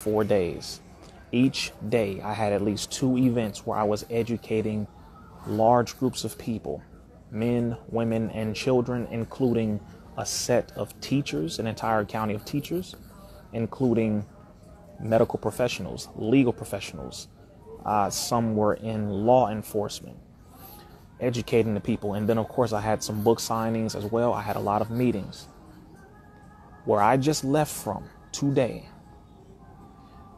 4 days. Each day I had at least 2 events where I was educating large groups of people, men, women, and children, including a set of teachers, an entire county of teachers, including medical professionals, legal professionals. Some were in law enforcement, educating the people. And then, of course, I had some book signings as well. I had a lot of meetings. Where I just left from today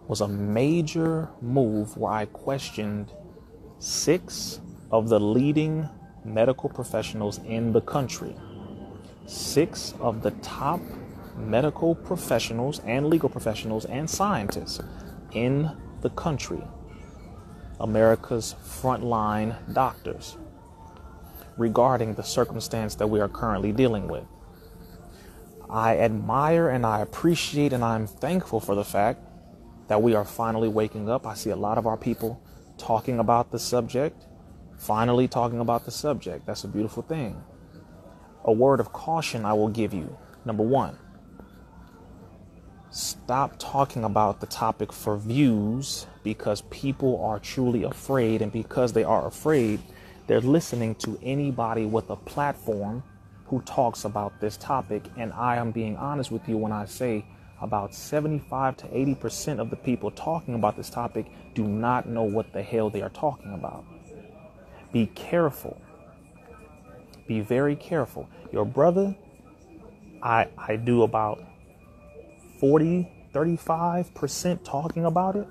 was a major move where I questioned 6 of the leading medical professionals in the country. 6 of the top medical professionals and legal professionals and scientists in the country, America's frontline doctors, regarding the circumstance that we are currently dealing with. I admire and I appreciate and I'm thankful for the fact that we are finally waking up. I see a lot of our people talking about the subject, finally talking about the subject. That's a beautiful thing. A word of caution I will give you. Number 1, stop talking about the topic for views, because people are truly afraid, and because they are afraid, they're listening to anybody with a platform who talks about this topic. And I am being honest with you when I say about 75 to 80% of the people talking about this topic do not know what the hell they are talking about. Be careful. Be very careful. Your brother, I do about 35% talking about it,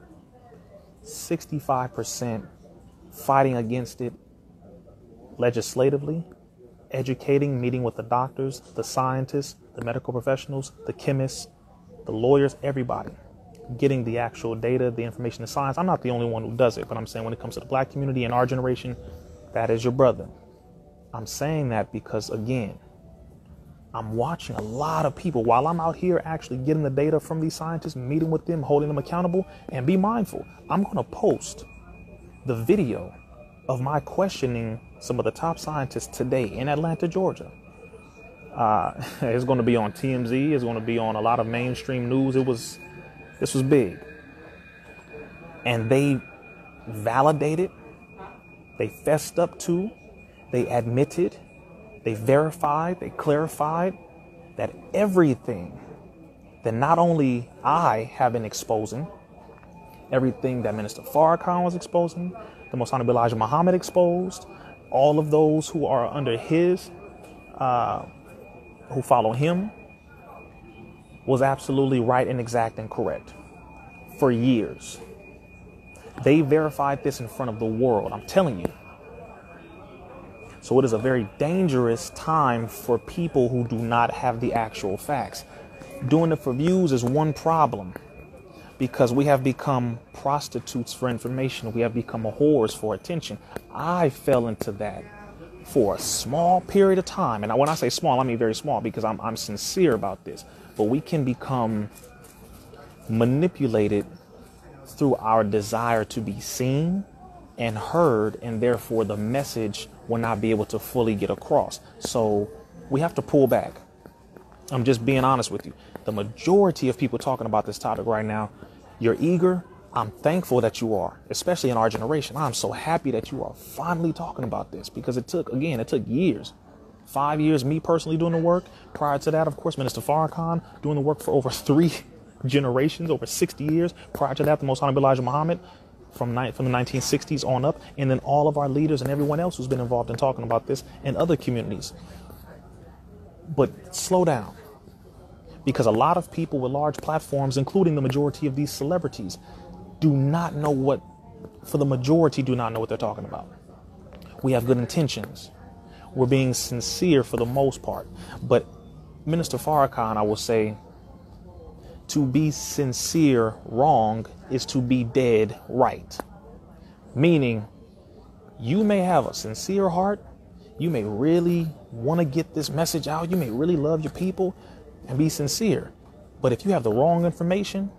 65% fighting against it legislatively, educating, meeting with the doctors, the scientists, the medical professionals, the chemists, the lawyers, everybody, getting the actual data, the information, the science. I'm not the only one who does it, but I'm saying when it comes to the black community in our generation, that is your brother. I'm saying that because, again, I'm watching a lot of people while I'm out here actually getting the data from these scientists, meeting with them, holding them accountable. And be mindful, I'm going to post the video of my questioning some of the top scientists today in Atlanta, Georgia. It's going to be on TMZ. It's going to be on a lot of mainstream news. This was big. And they validated, they fessed up to, they admitted, they verified, they clarified that everything that not only I have been exposing, everything that Minister Farrakhan was exposing, the Most Honorable Elijah Muhammad exposed, all of those who are under his, who follow him, was absolutely right and exact and correct for years. They verified this in front of the world, I'm telling you. So it is a very dangerous time for people who do not have the actual facts. Doing it for views is one problem, because we have become prostitutes for information. We have become whores for attention. I fell into that for a small period of time. And when I say small, I mean very small, because I'm sincere about this. But we can become manipulated through our desire to be seen and heard, and therefore the message will not be able to fully get across. So we have to pull back. I'm just being honest with you. The majority of people talking about this topic right now, you're eager. I'm thankful that you are, especially in our generation. I'm so happy that you are finally talking about this, because it took years. 5 years, me personally doing the work. Prior to that, of course, Minister Farrakhan doing the work for over 3 generations, over 60 years. Prior to that, the Most Honorable Elijah Muhammad from the 1960s on up. And then all of our leaders and everyone else who's been involved in talking about this in other communities. But slow down. Because a lot of people with large platforms, including the majority of these celebrities, do not know what they're talking about. We have good intentions. We're being sincere for the most part. But Minister Farrakhan, I will say, to be sincere wrong is to be dead right. Meaning, you may have a sincere heart. You may really want to get this message out. You may really love your people and be sincere. But if you have the wrong information,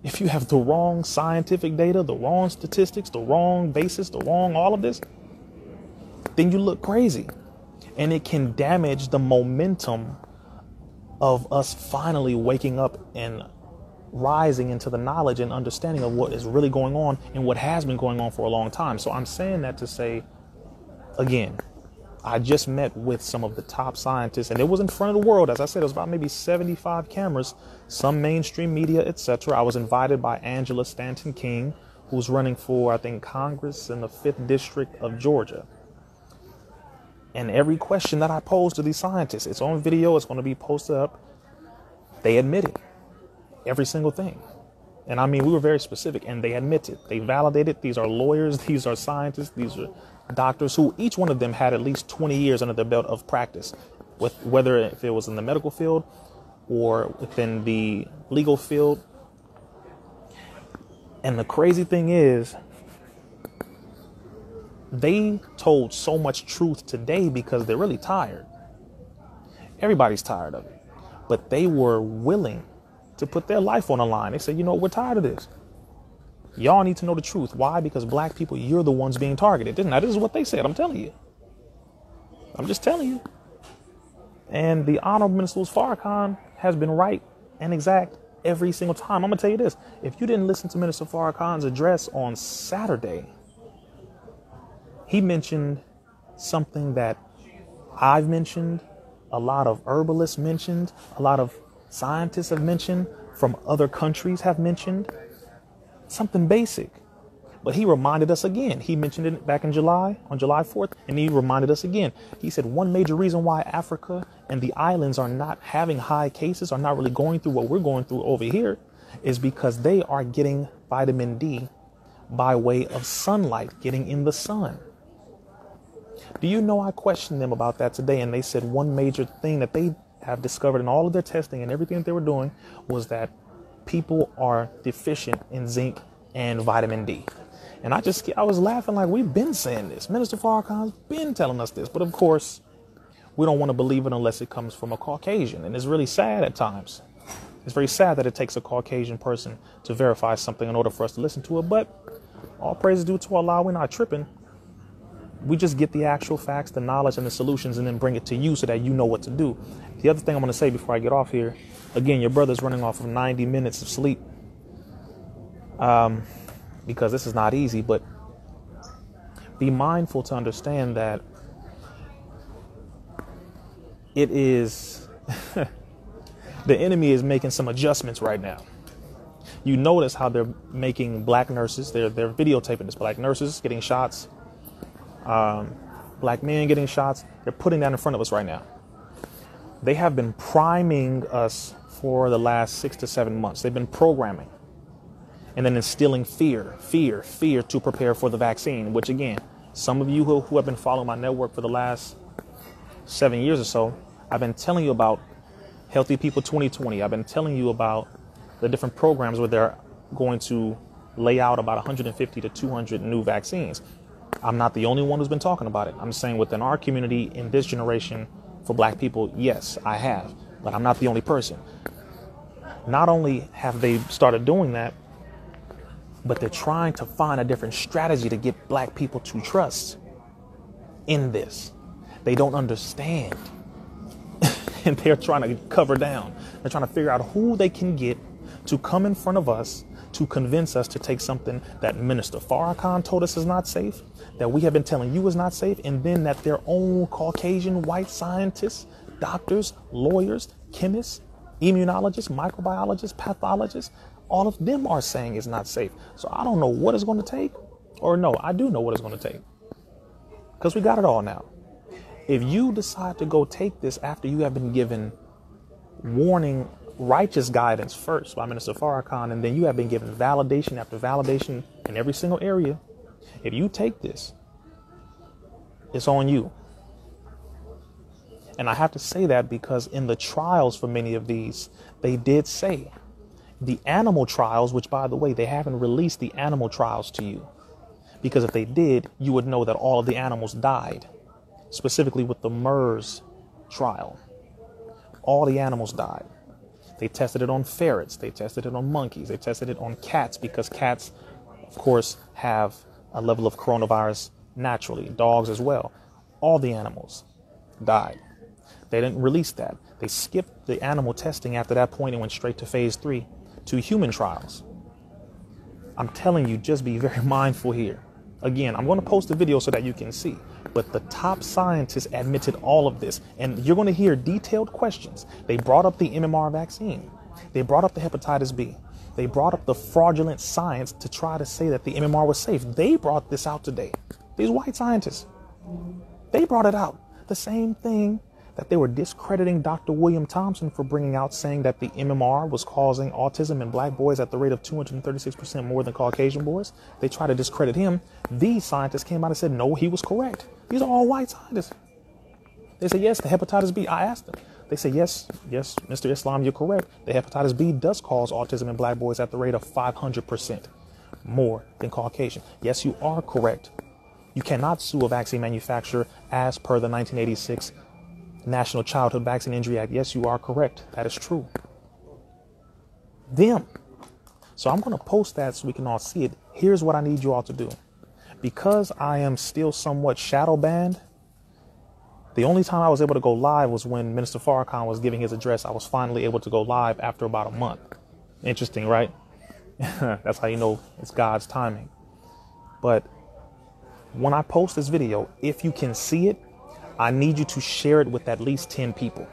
if you have the wrong scientific data, the wrong statistics, the wrong basis, the wrong all of this, then you look crazy. And it can damage the momentum of us finally waking up and rising into the knowledge and understanding of what is really going on and what has been going on for a long time. So I'm saying that to say, again, I just met with some of the top scientists, and it was in front of the world. As I said, it was about maybe 75 cameras, some mainstream media, etc. I was invited by Angela Stanton King, who's running for, I think, Congress in the 5th District of Georgia. And every question that I posed to these scientists, it's on video, it's going to be posted up. They admitted every single thing. And I mean, we were very specific, and they admitted, they validated. These are lawyers, these are scientists, these are doctors who each one of them had at least 20 years under their belt of practice, with whether if it was in the medical field or within the legal field. And the crazy thing is, they told so much truth today because they're really tired. Everybody's tired of it. But they were willing to put their life on the line. They said, you know, we're tired of this. Y'all need to know the truth. Why? Because black people, you're the ones being targeted. Now, this is what they said. I'm telling you. I'm just telling you. And the Honorable Minister Farrakhan has been right and exact every single time. I'm going to tell you this. If you didn't listen to Minister Farrakhan's address on Saturday, he mentioned something that I've mentioned, a lot of herbalists mentioned, a lot of scientists have mentioned, from other countries have mentioned. Something basic. But he reminded us again. He mentioned it back in July, on July 4th, and he reminded us again. He said one major reason why Africa and the islands are not having high cases, are not really going through what we're going through over here, is because they are getting vitamin D by way of sunlight, getting in the sun. Do you know, I questioned them about that today, and they said one major thing that they have discovered in all of their testing and everything that they were doing was that people are deficient in zinc and vitamin D. And I was laughing like, we've been saying this. Minister Farrakhan's been telling us this. But of course, we don't want to believe it unless it comes from a Caucasian. And it's really sad at times. It's very sad that it takes a Caucasian person to verify something in order for us to listen to it. But all praise is due to Allah. We're not tripping. We just get the actual facts, the knowledge, and the solutions, and then bring it to you so that you know what to do. The other thing I'm going to say before I get off here, again, your brother's running off of 90 minutes of sleep, because this is not easy, but be mindful to understand that it is the enemy is making some adjustments right now. You notice how they're making black nurses, they're videotaping this, black nurses getting shots, black men getting shots. They're putting that in front of us right now. They have been priming us for the last 6 to 7 months. They've been programming and then instilling fear to prepare for the vaccine, which again, some of you who have been following my network for the last 7 years or so, I've been telling you about Healthy People 2020. I've been telling you about the different programs where they're going to lay out about 150 to 200 new vaccines. I'm not the only one who's been talking about it. I'm saying within our community in this generation for black people, yes, I have, but I'm not the only person. Not only have they started doing that, but they're trying to find a different strategy to get black people to trust in this. They don't understand. And they're trying to cover down. They're trying to figure out who they can get to come in front of us to convince us to take something that Minister Farrakhan told us is not safe, that we have been telling you is not safe, and then that their own Caucasian white scientists, doctors, lawyers, chemists, immunologists, microbiologists, pathologists, all of them are saying it's not safe. So I don't know what it's going to take, or no, I do know what it's going to take, because we got it all now. If you decide to go take this after you have been given warning, righteous guidance first by Minister Farrakhan, and then you have been given validation after validation in every single area, if you take this, it's on you. And I have to say that because in the trials for many of these, they did say the animal trials, which by the way, they haven't released the animal trials to you, because if they did, you would know that all of the animals died. Specifically with the MERS trial, all the animals died. They tested it on ferrets. They tested it on monkeys. They tested it on cats, because cats, of course, have a level of coronavirus naturally. Dogs as well. All the animals died. They didn't release that. They skipped the animal testing after that point and went straight to phase 3 to human trials. I'm telling you, just be very mindful here. Again, I'm going to post a video so that you can see. But the top scientists admitted all of this. And you're going to hear detailed questions. They brought up the MMR vaccine. They brought up the hepatitis B. They brought up the fraudulent science to try to say that the MMR was safe. They brought this out today. These white scientists, they brought it out. The same thing that they were discrediting Dr. William Thompson for bringing out, saying that the MMR was causing autism in black boys at the rate of 236% more than Caucasian boys. They tried to discredit him. These scientists came out and said, no, he was correct. These are all white scientists. They said, yes, the hepatitis B. I asked them. They said, yes, Mr. Islam, you're correct. The hepatitis B does cause autism in black boys at the rate of 500% more than Caucasian. Yes, you are correct. You cannot sue a vaccine manufacturer as per the 1986 National Childhood Vaccine Injury Act. Yes, you are correct. That is true. Them. So I'm going to post that so we can all see it. Here's what I need you all to do. Because I am still somewhat shadow banned, the only time I was able to go live was when Minister Farrakhan was giving his address. I was finally able to go live after about a month. Interesting, right? That's how you know it's God's timing. But when I post this video, if you can see it, I need you to share it with at least 10 people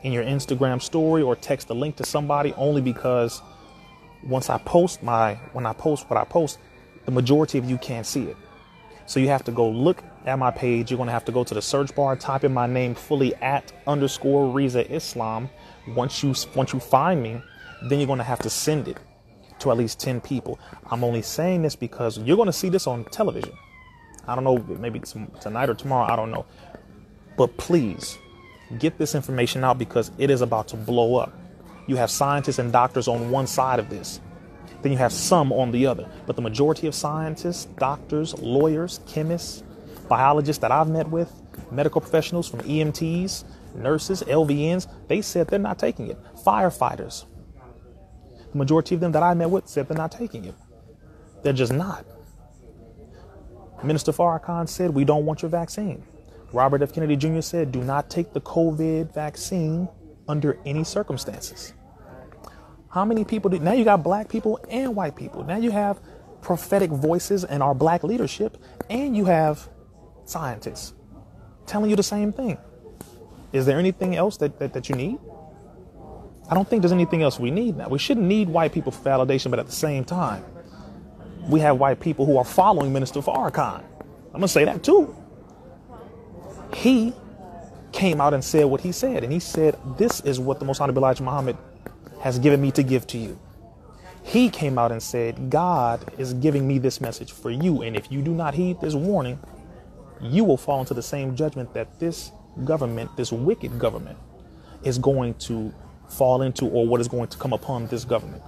in your Instagram story or text a link to somebody, only because once I post when I post what I post, the majority of you can't see it. So you have to go look at my page. You're going to have to go to the search bar, type in my name fully @_ Reza Islam. Once you find me, then you're going to have to send it to at least 10 people. I'm only saying this because you're going to see this on television. I don't know, maybe tonight or tomorrow. I don't know. But please get this information out because it is about to blow up. You have scientists and doctors on one side of this. Then you have some on the other. But the majority of scientists, doctors, lawyers, chemists, biologists that I've met with, medical professionals from EMTs, nurses, LVNs, they said they're not taking it. Firefighters, the majority of them that I met with said they're not taking it. They're just not. Minister Farrakhan said, we don't want your vaccine. Robert F. Kennedy Jr. said, do not take the COVID vaccine under any circumstances. How many people now you got black people and white people. Now you have prophetic voices in our black leadership, and you have scientists telling you the same thing. Is there anything else that you need? I don't think there's anything else we need now. We shouldn't need white people for validation, but at the same time, we have white people who are following Minister Farrakhan. I'm going to say that too. He came out and said what he said. And he said, this is what the Most Honorable Elijah Muhammad has given me to give to you. He came out and said, God is giving me this message for you. And if you do not heed this warning, you will fall into the same judgment that this government, this wicked government, is going to fall into, or what is going to come upon this government.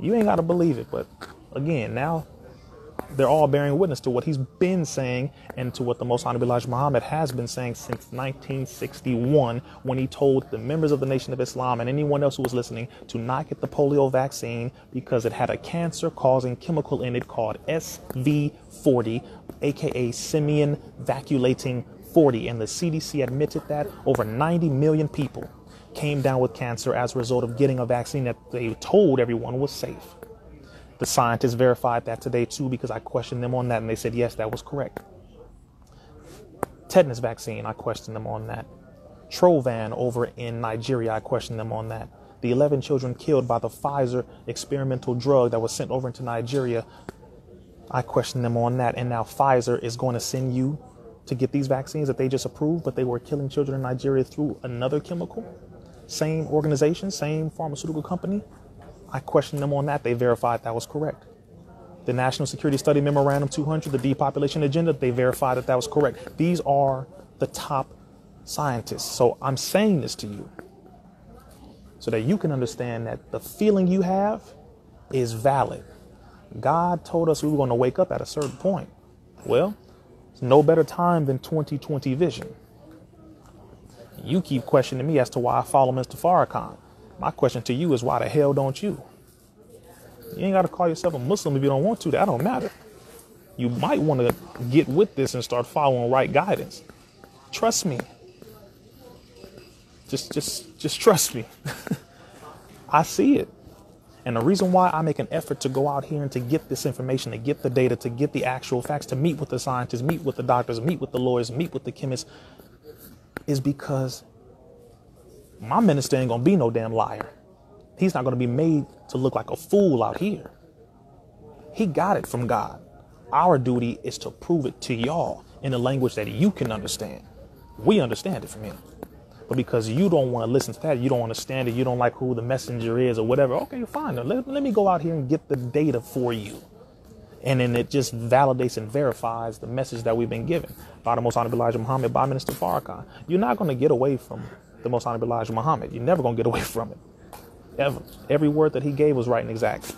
You ain't got to believe it. But again, now they're all bearing witness to what he's been saying and to what the Most Honorable Elijah Muhammad has been saying since 1961, when he told the members of the Nation of Islam and anyone else who was listening to not get the polio vaccine because it had a cancer-causing chemical in it called SV40, aka simian vacuolating 40. And the CDC admitted that over 90 million people came down with cancer as a result of getting a vaccine that they told everyone was safe. The scientists verified that today, too, because I questioned them on that, and they said, yes, that was correct. Tetanus vaccine, I questioned them on that. Trovan over in Nigeria, I questioned them on that. The 11 children killed by the Pfizer experimental drug that was sent over into Nigeria, I questioned them on that. And now Pfizer is going to send you to get these vaccines that they just approved, but they were killing children in Nigeria through another chemical. Same organization, same pharmaceutical company. I questioned them on that. They verified that was correct. The National Security Study Memorandum 200, the depopulation agenda, they verified that was correct. These are the top scientists. So I'm saying this to you so that you can understand that the feeling you have is valid. God told us we were going to wake up at a certain point. Well, it's no better time than 2020 vision. You keep questioning me as to why I follow Mr. Farrakhan. My question to you is, why the hell don't you? You ain't got to call yourself a Muslim if you don't want to. That don't matter. You might want to get with this and start following right guidance. Trust me. Just trust me. I see it. And the reason why I make an effort to go out here and to get this information, to get the data, to get the actual facts, to meet with the scientists, meet with the doctors, meet with the lawyers, meet with the chemists, is because my minister ain't going to be no damn liar. He's not going to be made to look like a fool out here. He got it from God. Our duty is to prove it to y'all in a language that you can understand. We understand it from him. But because you don't want to listen to that, you don't understand it, you don't like who the messenger is or whatever, okay, fine. Let me go out here and get the data for you. And then it just validates and verifies the message that we've been given by the Most Honorable Elijah Muhammad, by Minister Farrakhan. You're not going to get away from the Most Honorable Elijah Muhammad. You're never going to get away from it. Ever. Every word that he gave was right and exact.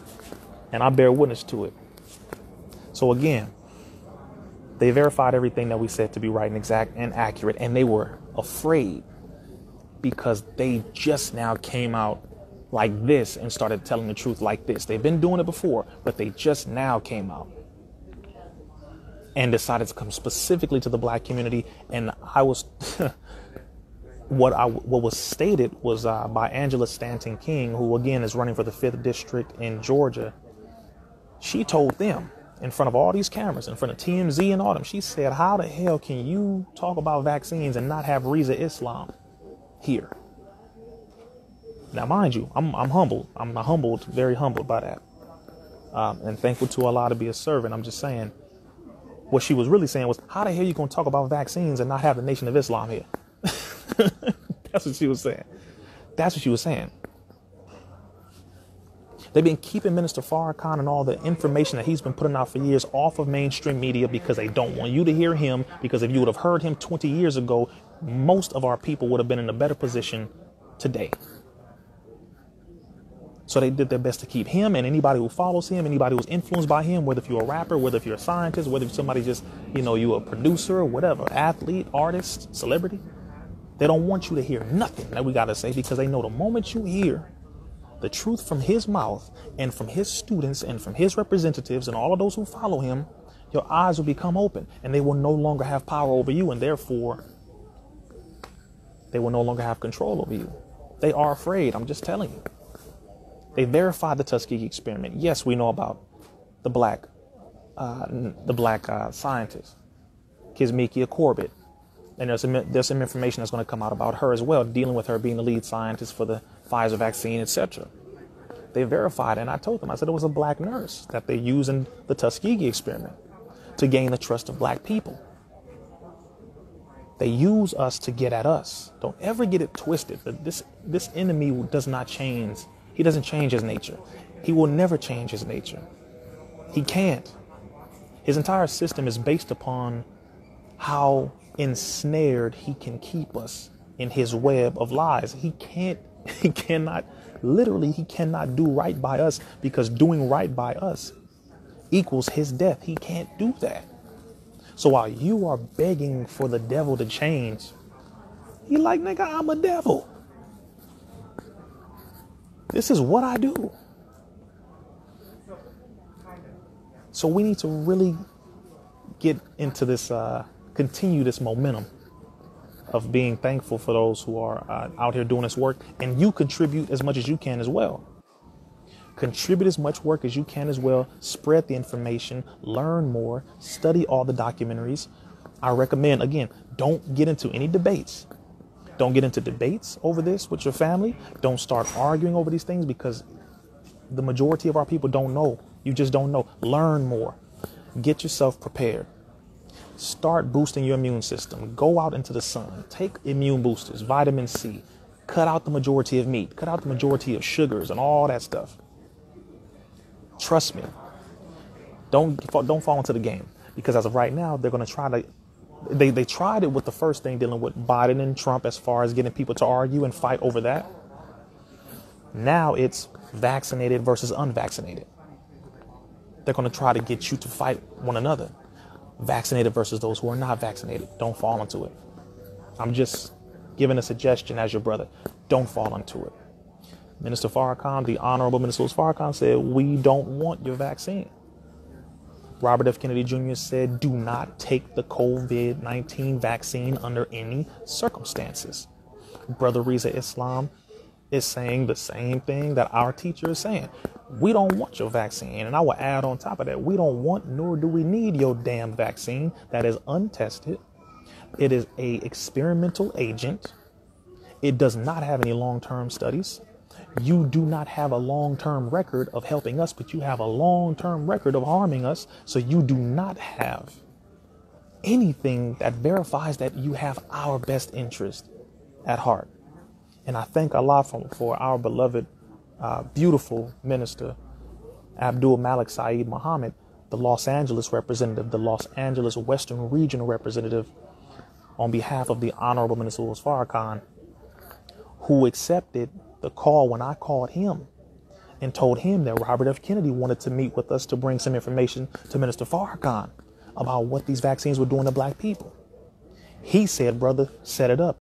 And I bear witness to it. So again, they verified everything that we said to be right and exact and accurate. And they were afraid because they just now came out like this and started telling the truth like this. They've been doing it before, but they just now came out and decided to come specifically to the black community. And I was what was stated was by Angela Stanton King, who again is running for the 5th district in Georgia. She told them in front of all these cameras, in front of TMZ and all them, she said, how the hell can you talk about vaccines and not have Riza Islam here? Now, mind you, I'm humbled. I'm humbled, very humbled by that. And thankful to Allah to be a servant. I'm just saying, what she was really saying was, how the hell are you going to talk about vaccines and not have the Nation of Islam here? That's what she was saying. That's what she was saying. They've been keeping Minister Farrakhan and all the information that he's been putting out for years off of mainstream media because they don't want you to hear him. Because if you would have heard him 20 years ago, most of our people would have been in a better position today. So they did their best to keep him and anybody who follows him, anybody who's influenced by him, whether if you're a rapper, whether if you're a scientist, whether if somebody just, you're a producer or whatever, athlete, artist, celebrity. They don't want you to hear nothing that we got to say because they know the moment you hear the truth from his mouth and from his students and from his representatives and all of those who follow him, your eyes will become open and they will no longer have power over you, and therefore they will no longer have control over you. They are afraid. I'm just telling you. They verified the Tuskegee experiment. Yes, we know about the black scientist, Kizzmekia Corbett. And there's some information that's going to come out about her as well, dealing with her being the lead scientist for the Pfizer vaccine, etc. They verified, and I told them, I said it was a black nurse that they used in the Tuskegee experiment to gain the trust of black people. They use us to get at us. Don't ever get it twisted. But this enemy does not change. He doesn't change his nature. He will never change his nature. He can't. His entire system is based upon how ensnared he can keep us in his web of lies. He cannot do right by us, because doing right by us equals his death. He can't do that. So while you are begging for the devil to change, he like, nigga, I'm a devil. This is what I do. So we need to really get into this, continue this momentum of being thankful for those who are out here doing this work. And you contribute as much as you can as well. Contribute as much work as you can as well. Spread the information, learn more, study all the documentaries. I recommend, again, don't get into any debates. Don't get into debates over this with your family. Don't start arguing over these things, because the majority of our people don't know. You just don't know. Learn more. Get yourself prepared. Start boosting your immune system. Go out into the sun. Take immune boosters, vitamin C. Cut out the majority of meat. Cut out the majority of sugars and all that stuff. Trust me. Don't fall into the game, because as of right now, they're going to try to. They tried it with the first thing, dealing with Biden and Trump, as far as getting people to argue and fight over that. Now it's vaccinated versus unvaccinated. They're going to try to get you to fight one another. Vaccinated versus those who are not vaccinated. Don't fall into it. I'm just giving a suggestion as your brother. Don't fall into it. Minister Farrakhan, the Honorable Minister Farrakhan, said, we don't want your vaccine. Robert F. Kennedy Jr. said, do not take the COVID-19 vaccine under any circumstances. Brother Riza Islam is saying the same thing that our teacher is saying. We don't want your vaccine. And I will add on top of that, we don't want nor do we need your damn vaccine that is untested. It is a experimental agent. It does not have any long-term studies. You do not have a long-term record of helping us, but you have a long-term record of harming us. So you do not have anything that verifies that you have our best interest at heart. And I thank Allah for our beloved, beautiful minister, Abdul Malik Saeed Muhammad, the Los Angeles representative, the Los Angeles Western Regional representative, on behalf of the Honorable Minister Louis Farrakhan, who accepted the call when I called him and told him that Robert F. Kennedy wanted to meet with us to bring some information to Minister Farrakhan about what these vaccines were doing to black people. He said, brother, set it up.